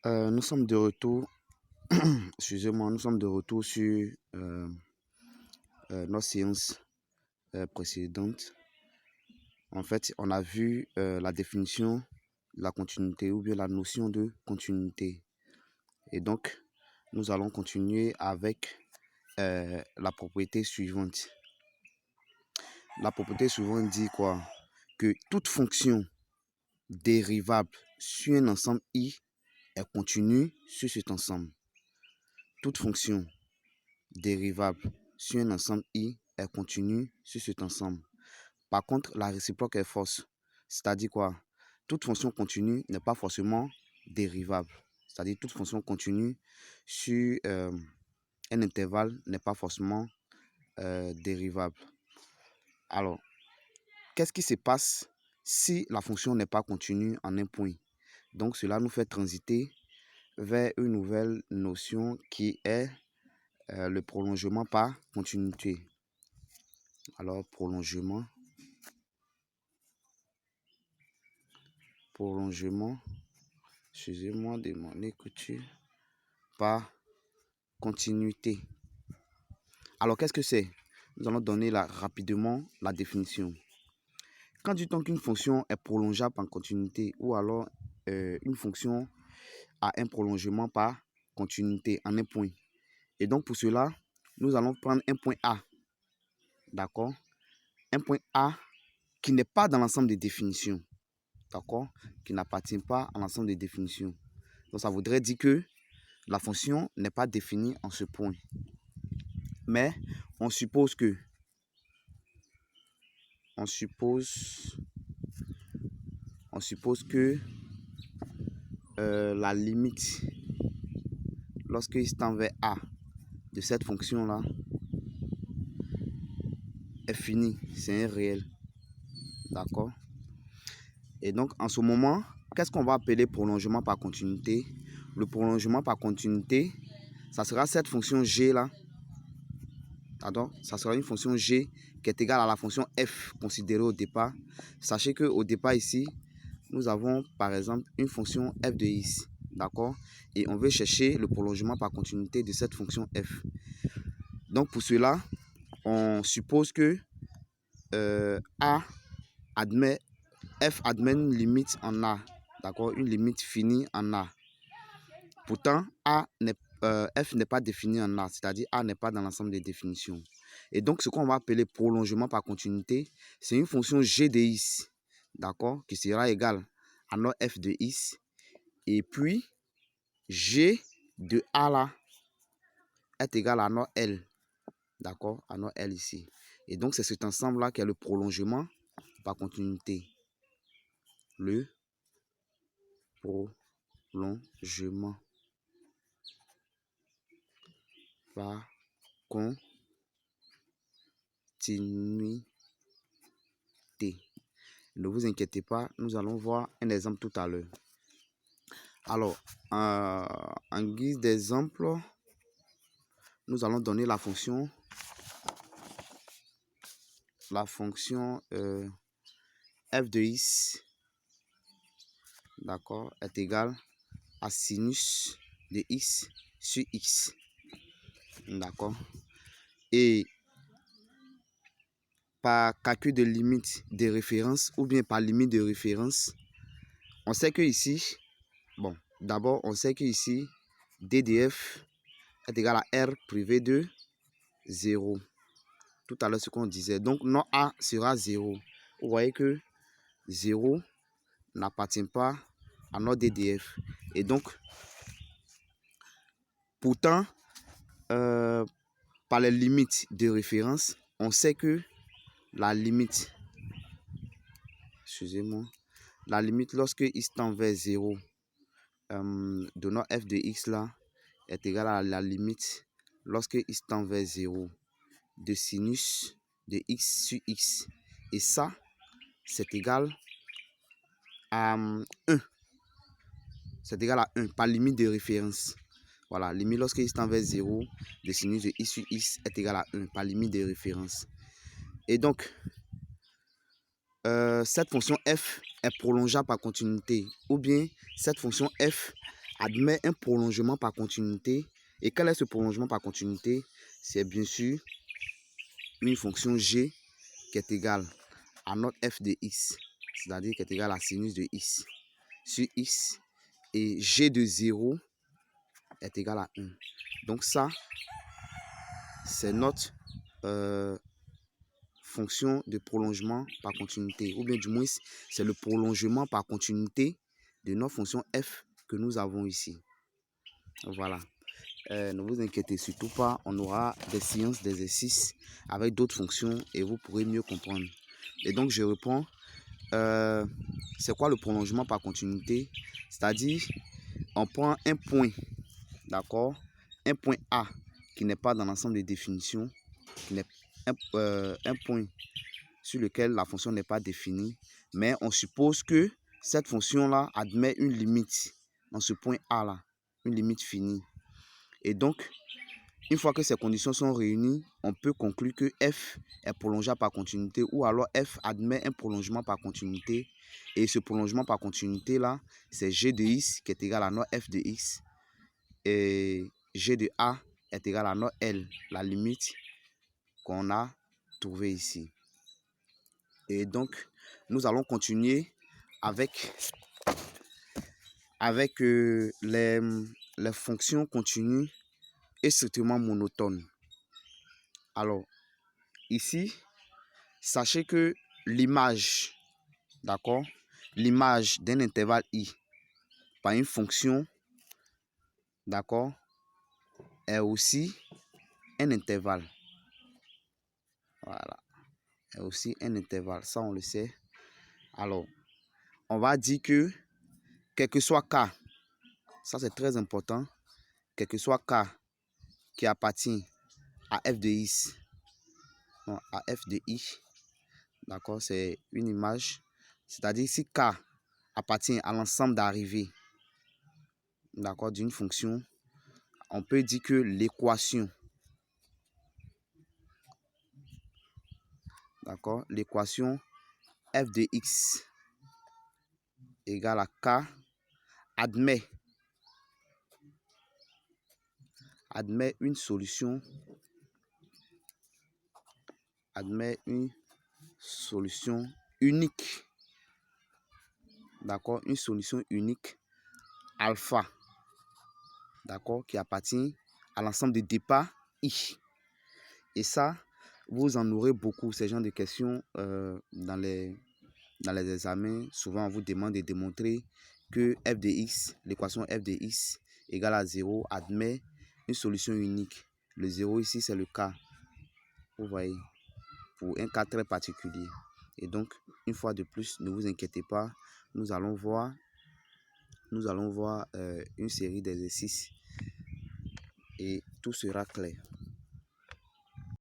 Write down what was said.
Nous sommes de retour, excusez-moi, nous sommes de retour sur nos séances précédentes. En fait, on a vu la définition de la continuité ou bien la notion de continuité. Et donc, nous allons continuer avec la propriété suivante. La propriété suivante dit quoi? Que toute fonction dérivable sur un ensemble I est continue sur cet ensemble. Toute fonction dérivable sur un ensemble I est continue sur cet ensemble. Par contre, la réciproque est fausse. C'est-à-dire quoi? Toute fonction continue n'est pas forcément dérivable. C'est-à-dire toute fonction continue sur un intervalle n'est pas forcément dérivable. Alors, qu'est-ce qui se passe si la fonction n'est pas continue en un point? Donc, cela nous fait transiter vers une nouvelle notion qui est le prolongement par continuité. Alors, prolongement, excusez-moi de mon écriture, par continuité. Alors, qu'est-ce que c'est? Nous allons donner rapidement la définition. Quand dit-on qu'une fonction est prolongeable par continuité ou alors une fonction a un prolongement par continuité en un point. Et donc, pour cela, nous allons prendre un point A. D'accord? Un point A qui n'est pas dans l'ensemble des définitions. D'accord? Qui n'appartient pas à l'ensemble des définitions. Donc, ça voudrait dire que la fonction n'est pas définie en ce point. Mais on suppose que la limite, lorsqu'il tend vers A de cette fonction-là, est finie. C'est un réel. D'accord? Et donc, en ce moment, qu'est-ce qu'on va appeler prolongement par continuité? Le prolongement par continuité, ça sera cette fonction G là. Pardon, ça sera une fonction G qui est égale à la fonction F considérée au départ. Sachez qu'au départ ici, nous avons par exemple une fonction F de X. D'accord? Et on veut chercher le prolongement par continuité de cette fonction F. Donc pour cela, on suppose que F admet une limite en A, d'accord, une limite finie en A. Pourtant, F n'est pas défini en A, c'est-à-dire A n'est pas dans l'ensemble des définitions. Et donc, ce qu'on va appeler prolongement par continuité, c'est une fonction G de X, d'accord, qui sera égale à notre F de X. Et puis, G de A là est égal à notre L, d'accord, à notre L ici. Et donc, c'est cet ensemble-là qui est le prolongement par continuité. Le prolongement par continuité. Ne vous inquiétez pas, nous allons voir un exemple tout à l'heure. Alors, en guise d'exemple, nous allons donner la fonction f de x, d'accord, est égale à sinus de x sur x, d'accord. Et par calcul de limite de référence ou bien par limite de référence, on sait que ici, bon, d'abord on sait que ici, d de f est égal à r privé de 0. Tout à l'heure, ce qu'on disait. Donc, notre A sera 0. Vous voyez que 0 n'appartient pas à notre DDF. Et donc, pourtant, par les limites de référence, on sait que la limite, excusez-moi, la limite lorsque x tend vers 0 de notre f de x là est égale à la limite lorsque x tend vers 0 de sinus de x sur x. Et ça, c'est égal à 1. C'est égal à 1 par limite de référence. Voilà, limite lorsque x tend vers 0 de sinus de x sur x est égal à 1 par limite de référence. Et donc, cette fonction f est prolongeable par continuité. Ou bien, cette fonction f admet un prolongement par continuité. Et quel est ce prolongement par continuité? C'est bien sûr une fonction g qui est égale à notre f de x, c'est-à-dire qui est égale à sinus de x sur x, et g de 0 est égal à 1. Donc ça, c'est notre fonction de prolongement par continuité, ou bien du moins, c'est le prolongement par continuité de notre fonction f que nous avons ici. Voilà. Ne vous inquiétez surtout pas, on aura des séances d'exercices avec d'autres fonctions et vous pourrez mieux comprendre. Et donc, je reprends. C'est quoi le prolongement par continuité? C'est-à-dire, on prend un point, d'accord? Un point A qui n'est pas dans l'ensemble des définitions, qui n'est un point sur lequel la fonction n'est pas définie, mais on suppose que cette fonction-là admet une limite dans ce point A-là, une limite finie. Et donc, une fois que ces conditions sont réunies, on peut conclure que f est prolongeable par continuité, ou alors f admet un prolongement par continuité. Et ce prolongement par continuité là, c'est g de x qui est égal à notre f de x. Et g de a est égal à notre L, la limite qu'on a trouvée ici. Et donc, nous allons continuer avec les fonctions continues et strictement monotones. Alors, ici, sachez que l'image, d'accord, l'image d'un intervalle i par une fonction, d'accord, est aussi un intervalle. Voilà, est aussi un intervalle, ça on le sait. Alors, on va dire que, quel que soit k, ça c'est très important, quel que soit k qui appartient à f de x, non, à f de i, d'accord, c'est une image, c'est-à-dire si k appartient à l'ensemble d'arrivées, d'accord, d'une fonction, on peut dire que l'équation, d'accord, l'équation f de x égale à k admet une solution unique, d'accord, une solution unique alpha, d'accord, qui appartient à l'ensemble de départ i. Et ça, vous en aurez beaucoup, ces genres de questions dans les examens. Souvent, on vous demande de démontrer que f de x, l'équation f de x égale à 0 admet une solution unique. Le 0 ici, c'est le cas, vous voyez, pour un cas très particulier. Et donc, une fois de plus, ne vous inquiétez pas, nous allons voir une série d'exercices et tout sera clair.